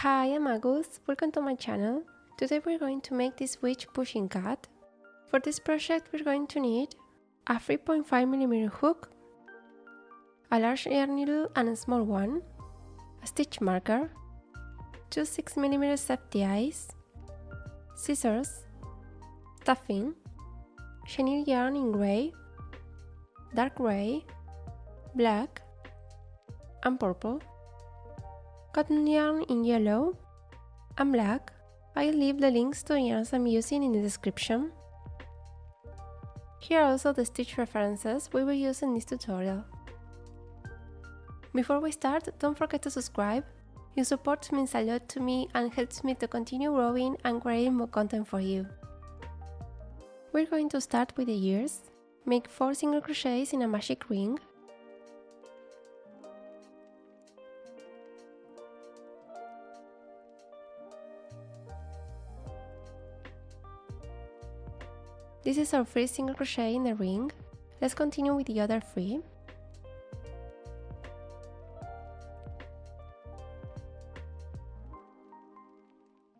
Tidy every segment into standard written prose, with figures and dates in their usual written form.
Hi, I'm Agus, welcome to my channel. Today we're going to make this Witch Pusheen Cat. For this project we're going to need a 3.5mm hook, a large yarn needle and a small one, a stitch marker, two 6mm safety eyes, scissors, stuffing, chenille yarn in grey, dark grey, black and purple, cotton yarn in yellow and black. I'll leave the links to the yarns I'm using in the description. Here are also the stitch references we will use in this tutorial. Before we start, don't forget to subscribe. Your support means a lot to me and helps me to continue growing and creating more content for you. We're going to start with the ears. Make 4 single crochets in a magic ring. This is our first single crochet in the ring. Let's continue with the other 3.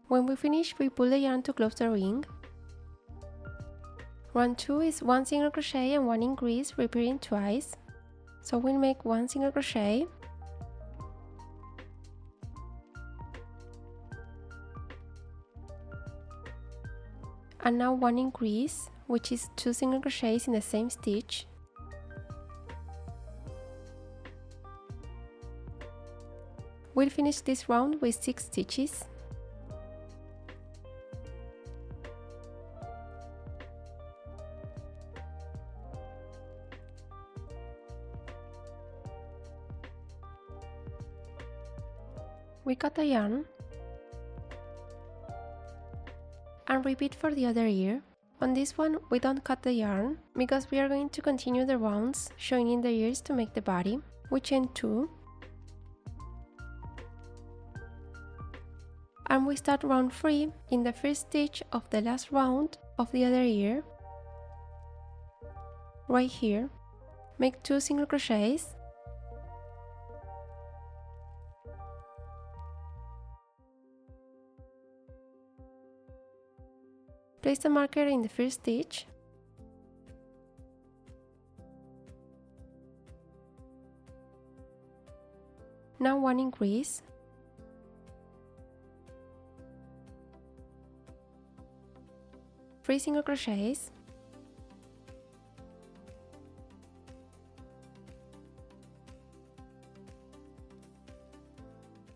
When we finish, we pull the yarn to close the ring. Round 2 is 1 single crochet and 1 increase, repeating twice. So we'll make 1 single crochet, and now 1 increase, which is 2 single crochets in the same stitch. We'll finish this round with 6 stitches. We cut the yarn and repeat for the other ear. On this one we don't cut the yarn because we are going to continue the rounds showing in the ears to make the body. We chain 2 and we start round 3 in the first stitch of the last round of the other ear. Right here, make 2 single crochets, place the marker in the first stitch, now 1 increase, three single crochets,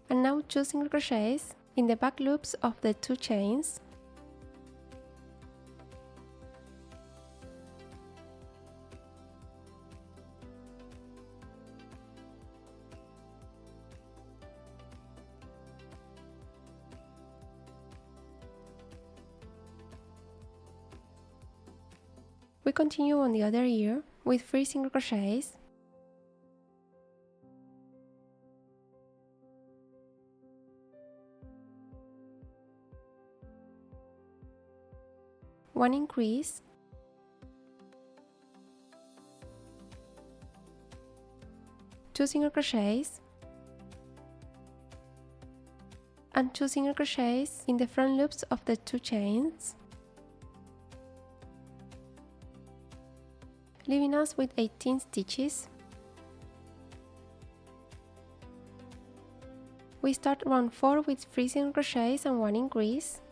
and now 2 single crochets in the back loops of the 2 chains. We continue on the other ear with 3 single crochets, one increase, two single crochets, and 2 single crochets in the front loops of the 2 chains, leaving us with 18 stitches. We start round 4 with 3 single crochets and 1 increase.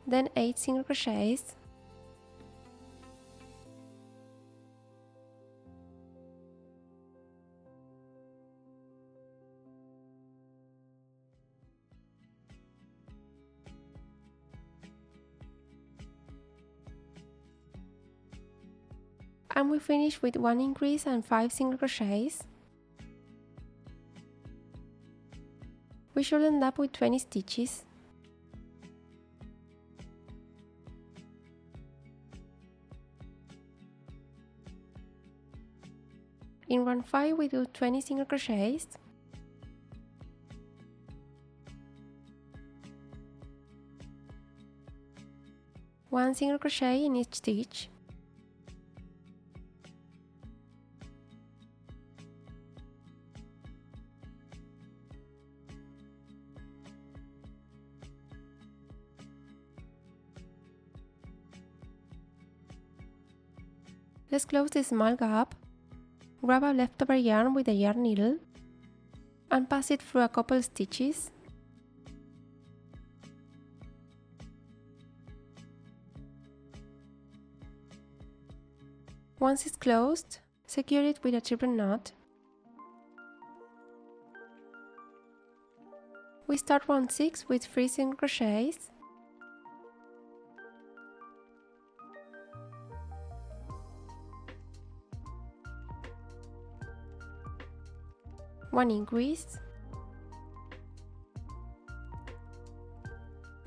Then 8 single crochets, and we finish with 1 increase and 5 single crochets. We should end up with 20 stitches. In round 5 we do 20 single crochets, one single crochet in each stitch, let's close the small gap, grab a leftover yarn with a yarn needle and pass it through a couple stitches. Once it's closed, secure it with a triple knot. We start round 6 with 3 single crochets, one increase,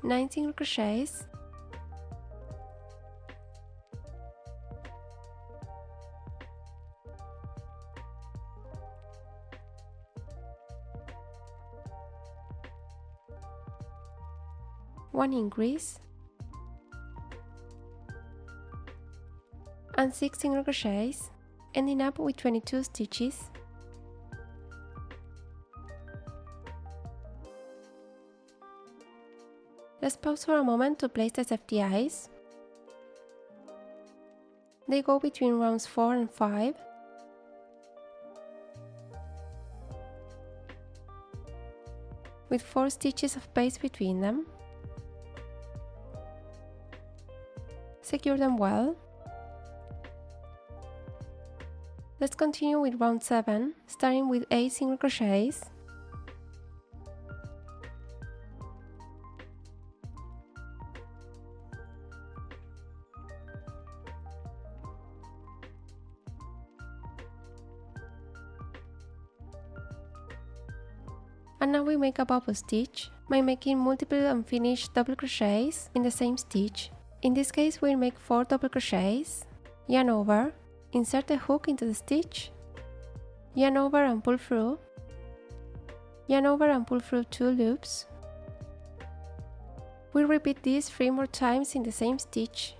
9 single crochets, one increase, and 6 single crochets, ending up with 22 stitches. Let's pause for a moment to place the safety eyes. They go between rounds 4 and 5. With 4 stitches of space between them. Secure them well. Let's continue with round 7, starting with 8 single crochets. And now we make a bubble stitch by making multiple unfinished double crochets in the same stitch. In this case we'll make 4 double crochets, yarn over, insert the hook into the stitch, yarn over and pull through, yarn over and pull through 2 loops. We'll repeat this 3 more times in the same stitch.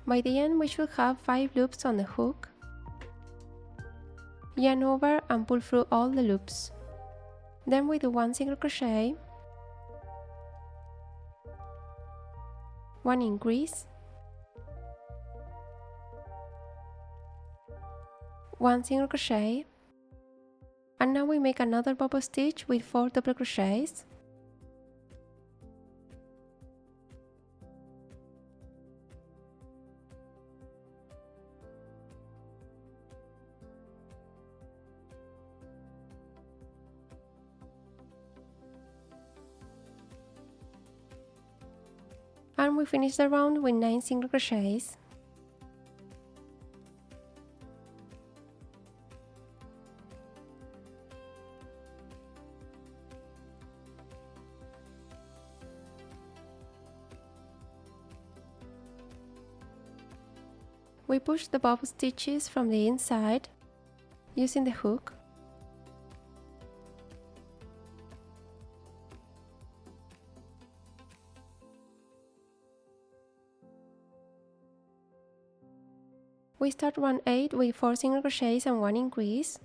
By the end we should have 5 loops on the hook. Yarn over and pull through all the loops. Then we do 1 single crochet, 1 increase, 1 single crochet, and now we make another bubble stitch with 4 double crochets. And we finish the round with 9 single crochets. We push the bubble stitches from the inside using the hook. We start round 8 with 4 single crochets and 1 increase.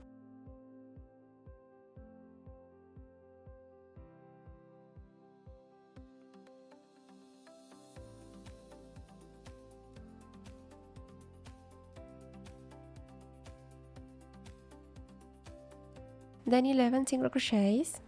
Then 11 single crochets.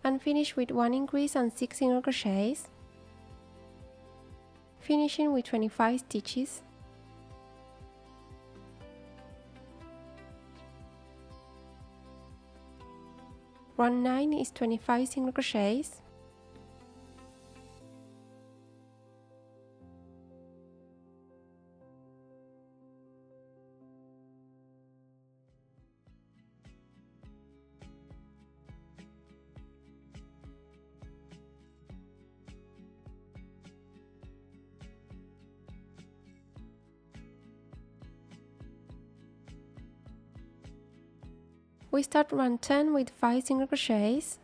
And finish with 1 increase and 6 single crochets, finishing with 25 stitches. Round 9 is 25 single crochets. We start round 10 with 5 single crochets.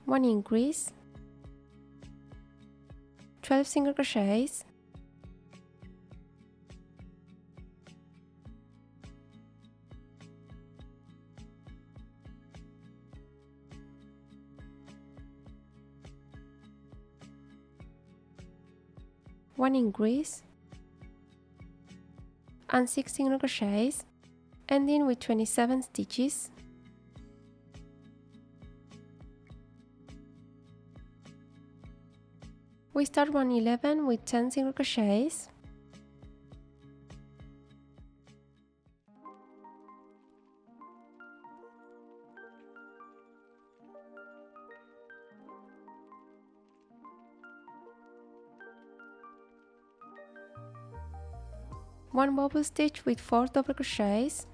One increase, 12 single crochets, one increase, and 6 single crochets, ending with 27 stitches. We start round 11 with 10 single crochets. One bubble stitch with 4 double crochets.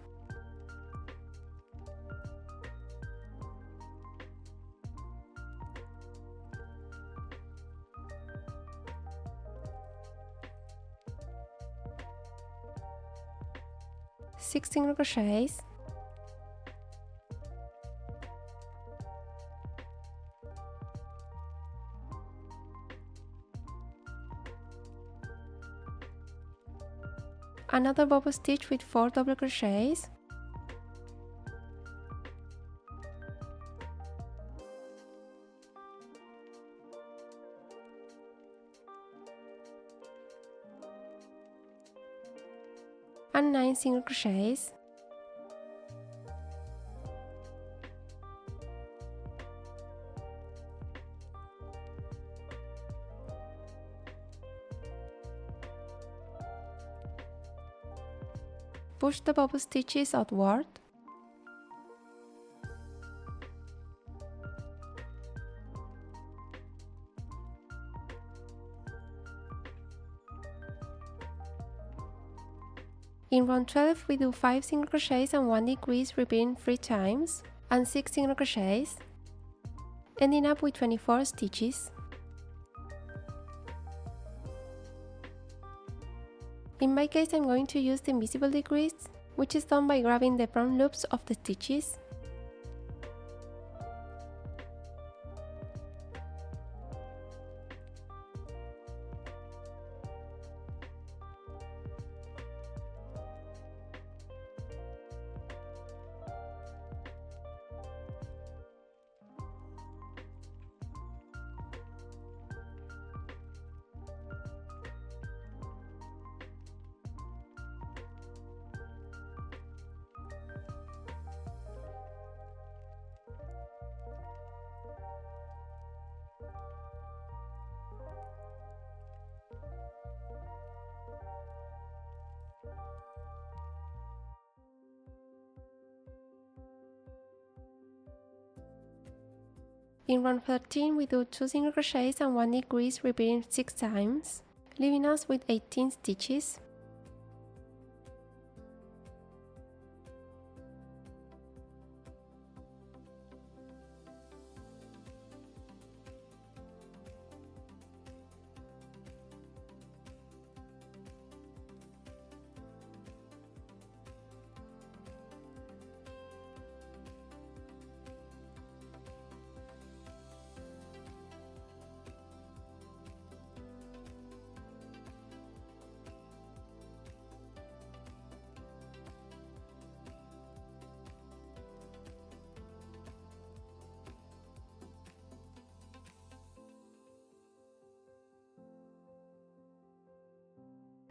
Six single crochets, another bubble stitch with 4 double crochets, and 9 single crochets. Push the bubble stitches outward. In round 12 we do 5 single crochets and 1 decrease, repeating 3 times, and 6 single crochets, ending up with 24 stitches. In my case I'm going to use the invisible decrease, which is done by grabbing the front loops of the stitches. In round 13 we do 2 single crochets and 1 decrease, repeating 6 times, leaving us with 18 stitches.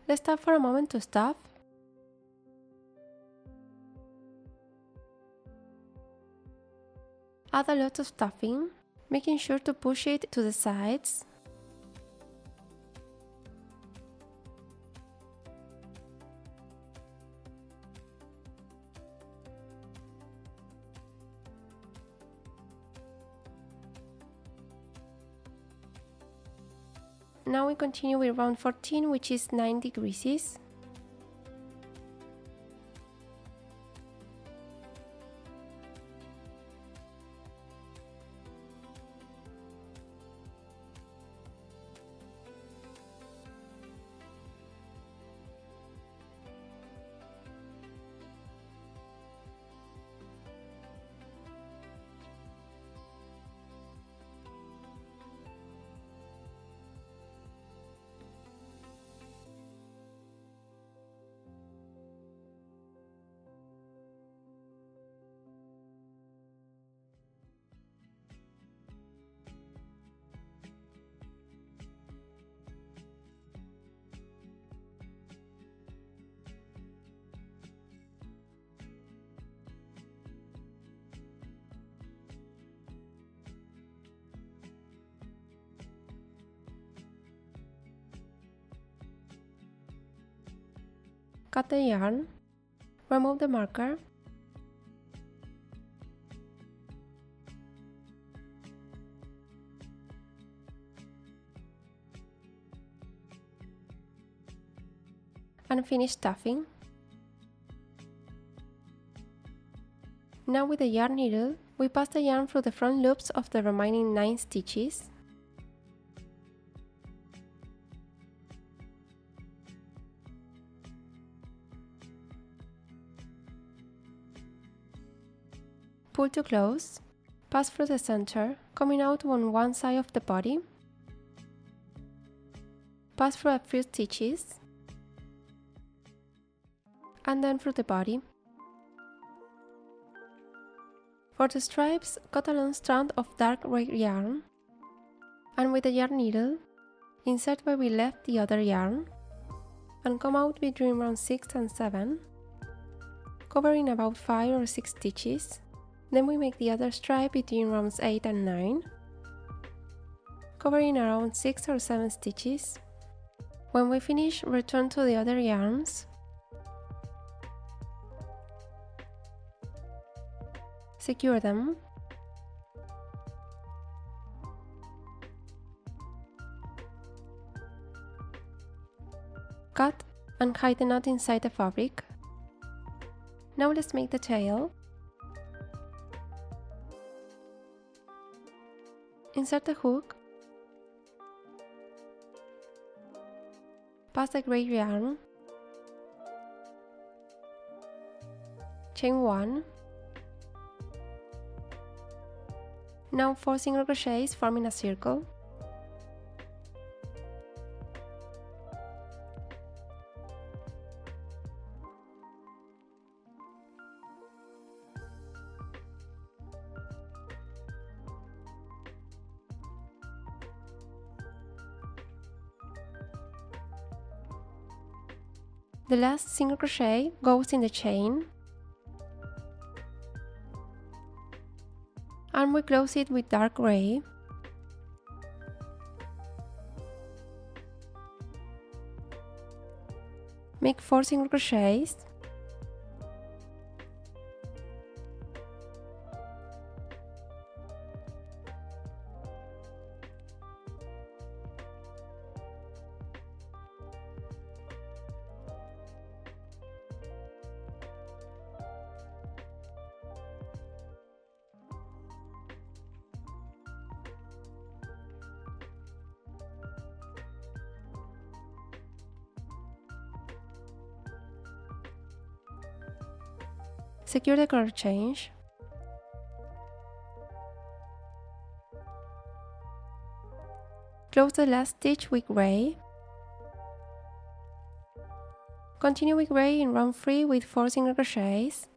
Let's stop for a moment to stuff. Add a lot of stuffing, making sure to push it to the sides. Now we continue with round 14, which is 9 decreases. Cut the yarn, remove the marker, and finish stuffing. Now with the yarn needle, we pass the yarn through the front loops of the remaining 9 stitches. Pull to close, pass through the center, coming out on one side of the body, pass through a few stitches, and then through the body. For the stripes, cut a long strand of dark red yarn, and with the yarn needle, insert where we left the other yarn, and come out between round 6 and 7, covering about 5 or 6 stitches. Then we make the other stripe between rounds 8 and 9, covering around 6 or 7 stitches. When we finish, return to the other yarns, secure them, cut and hide the knot inside the fabric. Now let's make the tail. Insert the hook, pass the gray yarn, chain 1, now 4 single crochets forming a circle, the last single crochet goes in the chain, and we close it with dark gray. Make 4 single crochets, secure the color change, close the last stitch with gray, continue with gray in round 3 with 4 single crochets,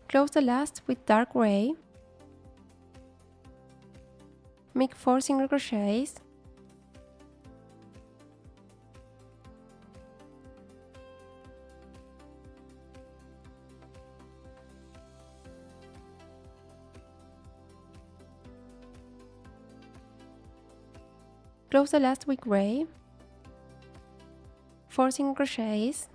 close the last with dark gray, make 4 single crochets, Close the last with gray, 4 single crochets,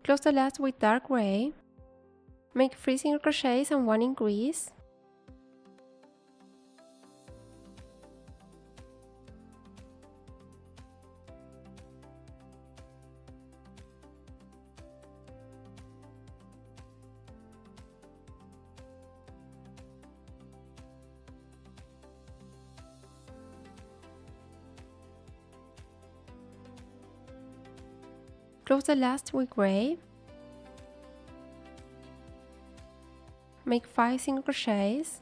close the last with dark gray, make 3 single crochets and 1 increase, close the last with gray, make 5 single crochets,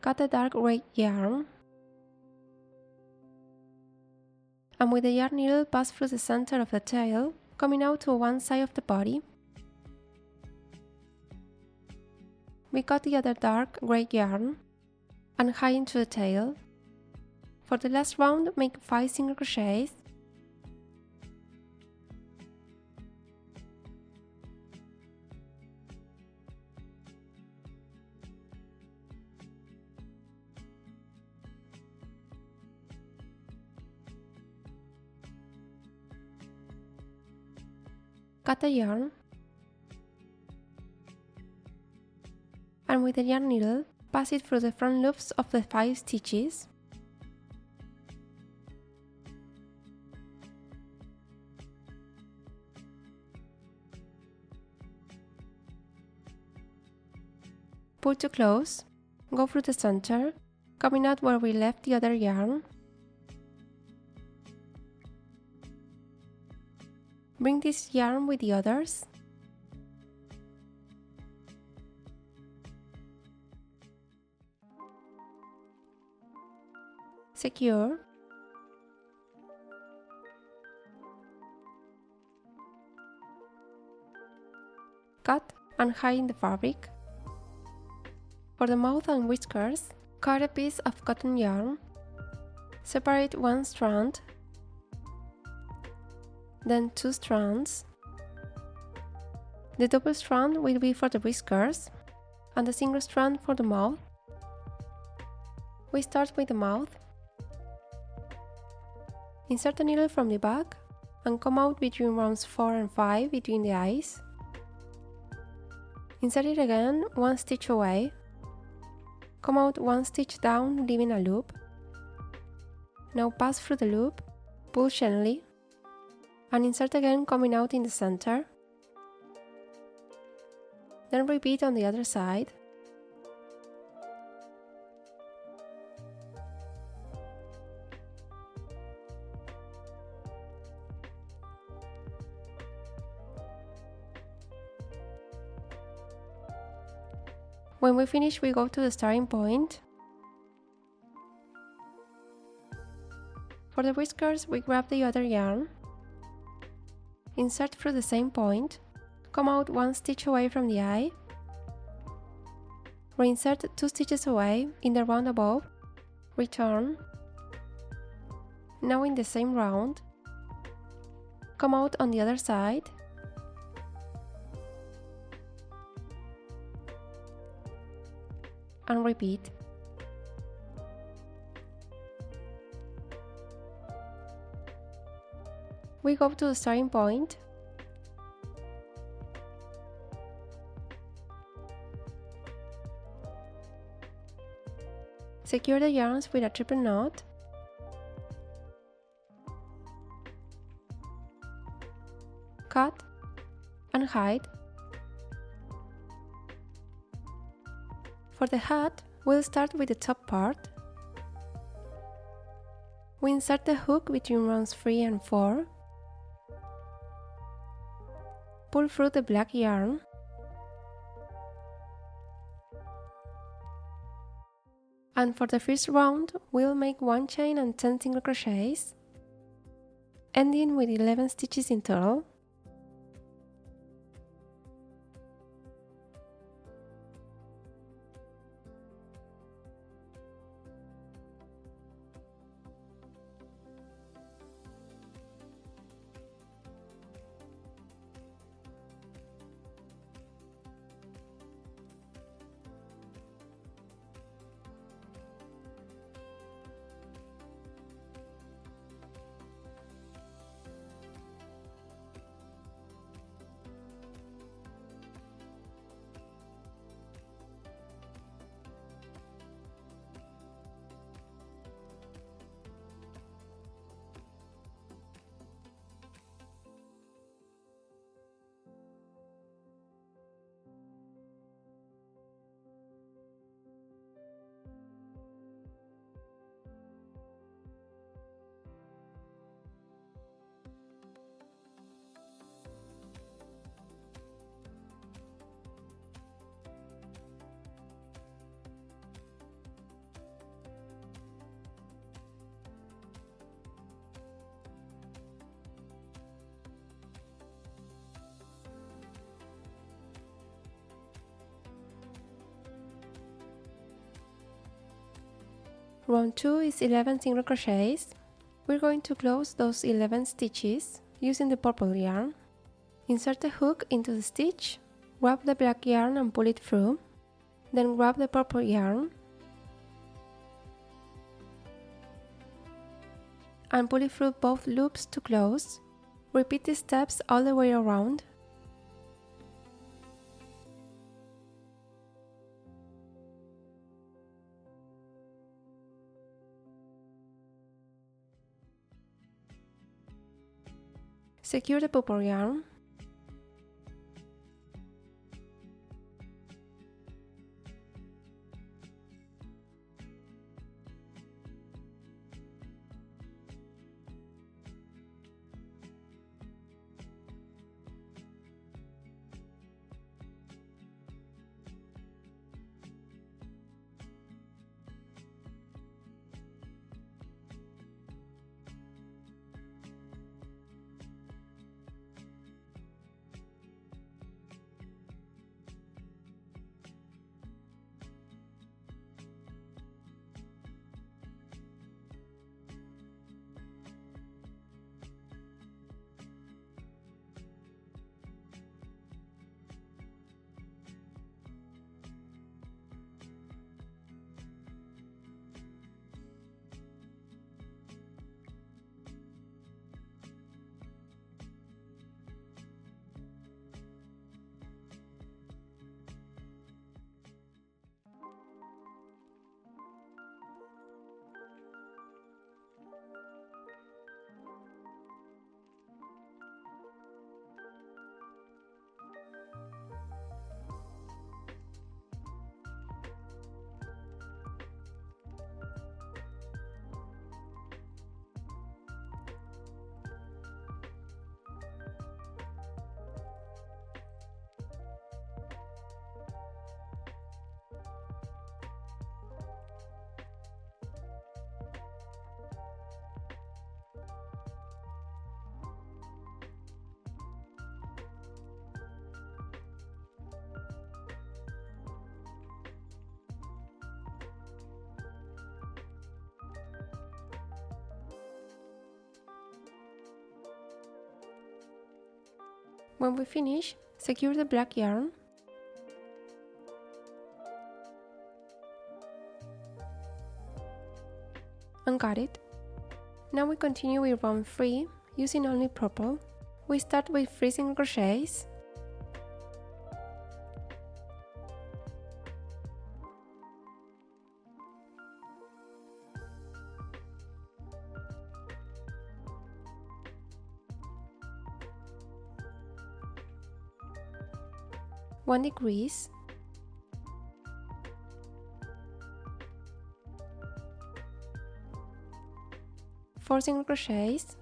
cut the dark red yarn, and with the yarn needle pass through the center of the tail, coming out to one side of the body. We cut the other dark gray yarn and hide into the tail. For the last round, make 5 single crochets, cut the yarn, and with the yarn needle, pass it through the front loops of the 5 stitches. Pull to close, go through the center, coming out where we left the other yarn. Bring this yarn with the others. Secure. Cut and hide in the fabric. For the mouth and whiskers, cut a piece of cotton yarn. Separate one strand, then 2 strands. The double strand will be for the whiskers, and the single strand for the mouth. We start with the mouth. Insert the needle from the back and come out between rounds 4 and 5 between the eyes. Insert it again 1 stitch away. Come out 1 stitch down, leaving a loop. Now pass through the loop, pull Chenille, and insert again, coming out in the center. Then repeat on the other side. When we finish, we go to the starting point. For the whiskers, we grab the other yarn, insert through the same point, come out 1 stitch away from the eye, reinsert 2 stitches away in the round above, return, now in the same round, come out on the other side, and repeat. We go to the starting point, secure the yarns with a triple knot, cut and hide. For the hat, we'll start with the top part. We insert the hook between rounds 3 and 4, pull through the black yarn, And for the first round, we'll make 1 chain and 10 single crochets, ending with 11 stitches in total. Round 2 is 11 single crochets. We're going to close those 11 stitches using the purple yarn. Insert the hook into the stitch, grab the black yarn and pull it through, then grab the purple yarn and pull it through both loops to close. Repeat these steps all the way around. Secure the purple yarn. When we finish, secure the black yarn and cut it. Now we continue with round 3 using only purple. We start with 3 single crochets, one decrease, four single crochets,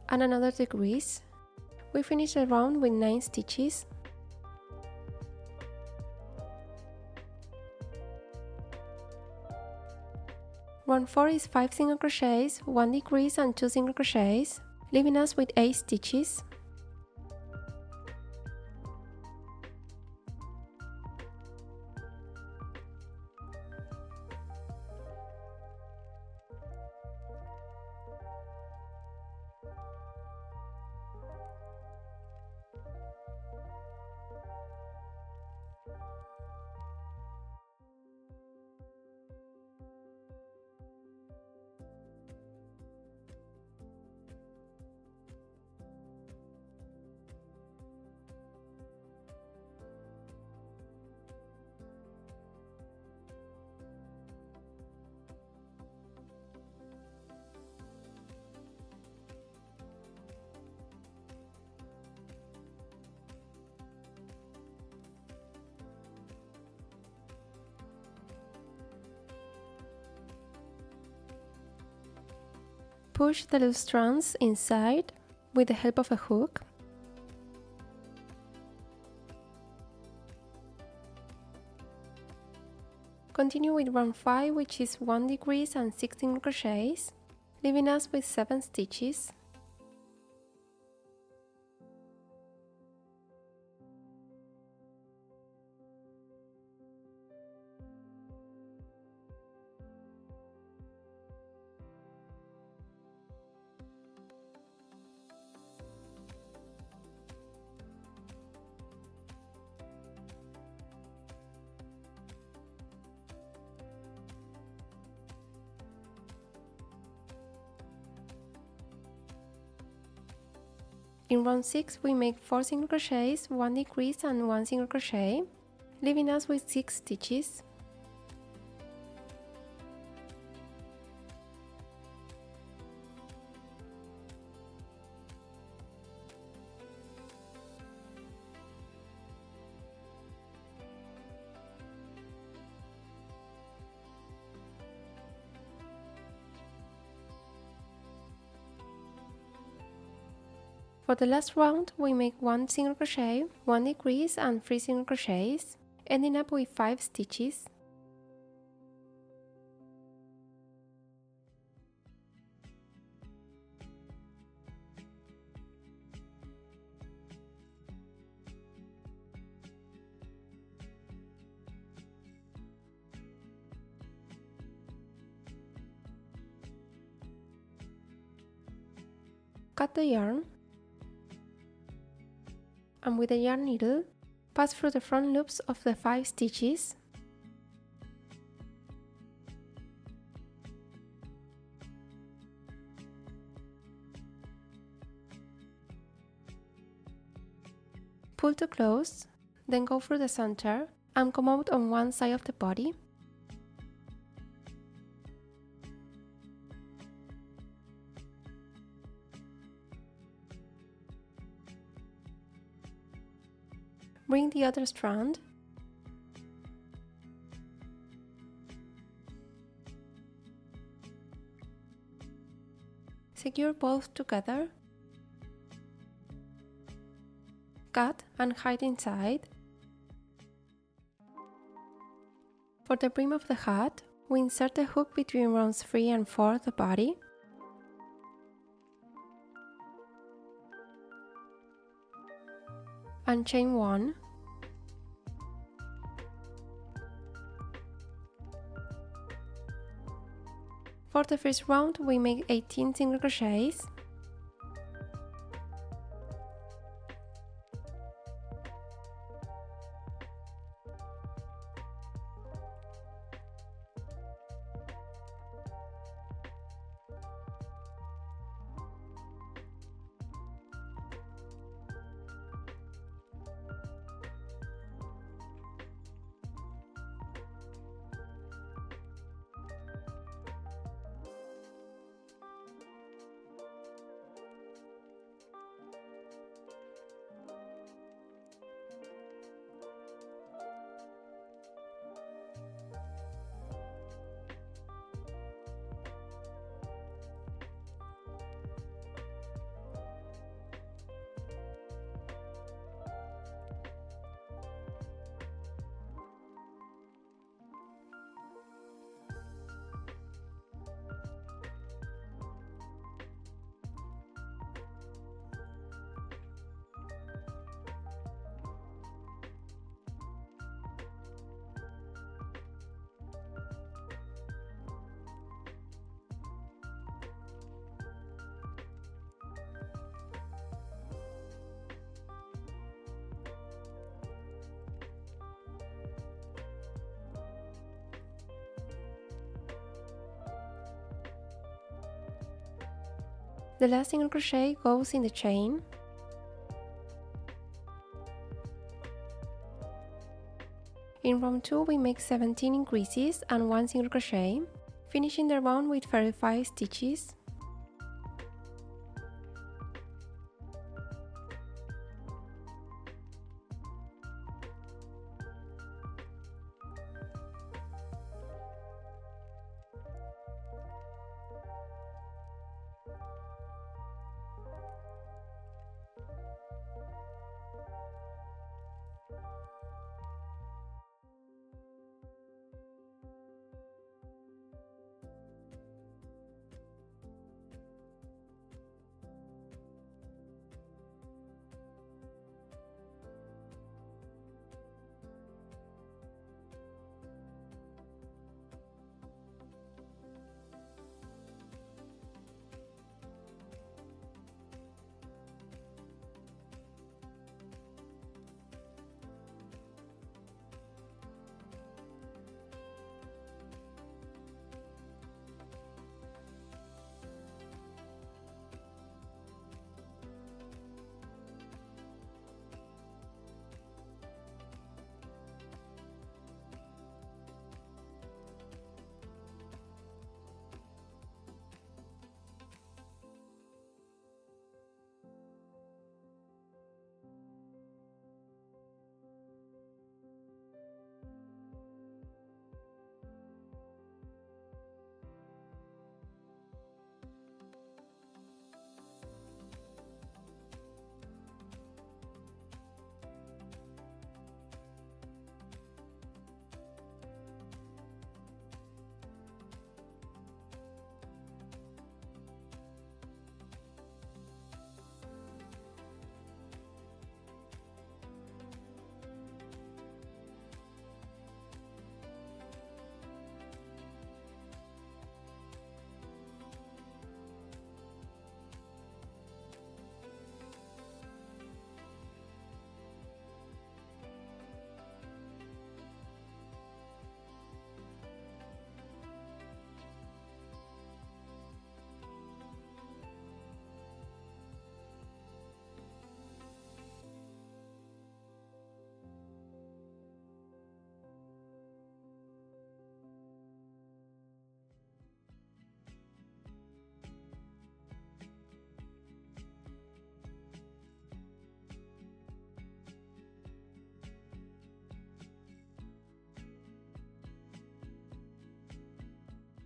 and another decrease. We finish the round with 9 stitches. Round 4 is 5 single crochets, 1 decrease and 2 single crochets, leaving us with 8 stitches. Push the loose strands inside with the help of a hook. Continue with round 5, which is 1 decrease and 6 single crochets, leaving us with 7 stitches. In round 6 we make 4 single crochets, 1 decrease and 1 single crochet, leaving us with 6 stitches. For the last round, we make 1 single crochet, 1 decrease and 3 single crochets, ending up with 5 stitches. Cut the yarn, and with the yarn needle, pass through the front loops of the 5 stitches. Pull to close, then go through the center and come out on one side of the body. Bring the other strand, secure both together, cut and hide inside. For the brim of the hat, we insert a hook between rounds 3 and 4 of the body. And chain 1. For the first round, we make 18 single crochets. The last single crochet goes in the chain. In round 2 we make 17 increases and 1 single crochet, finishing the round with 35 stitches.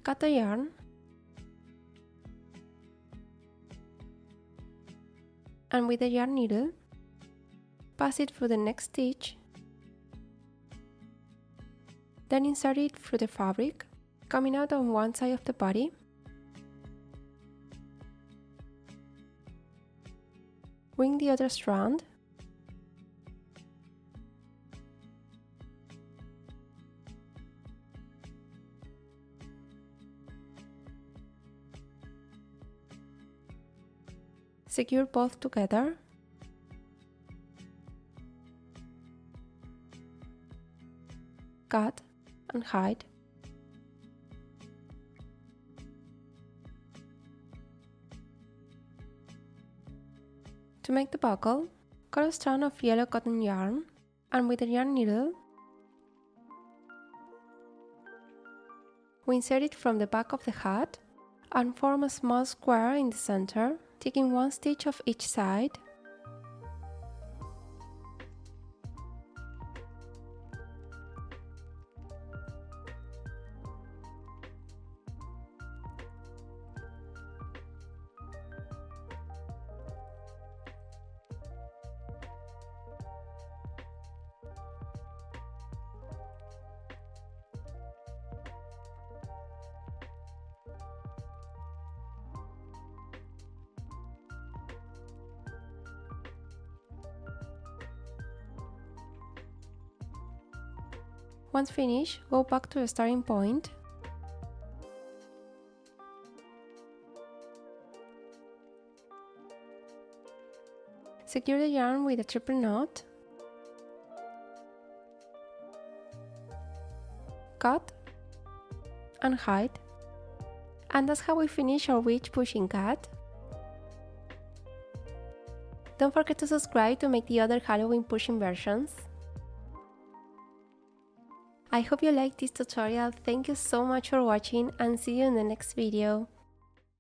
Cut the yarn and with the yarn needle pass it through the next stitch, then insert it through the fabric, coming out on one side of the body. Bring the other strand, secure both together, cut and hide. To make the buckle, cut a strand of yellow cotton yarn and with the yarn needle, we insert it from the back of the hat and form a small square in the center, taking one stitch of each side. Once finished, go back to the starting point. Secure the yarn with a triple knot. Cut and hide. And that's how we finish our Witch Pusheen Cat. Don't forget to subscribe to make the other Halloween pushing versions. I hope you liked this tutorial. Thank you so much for watching and see you in the next video.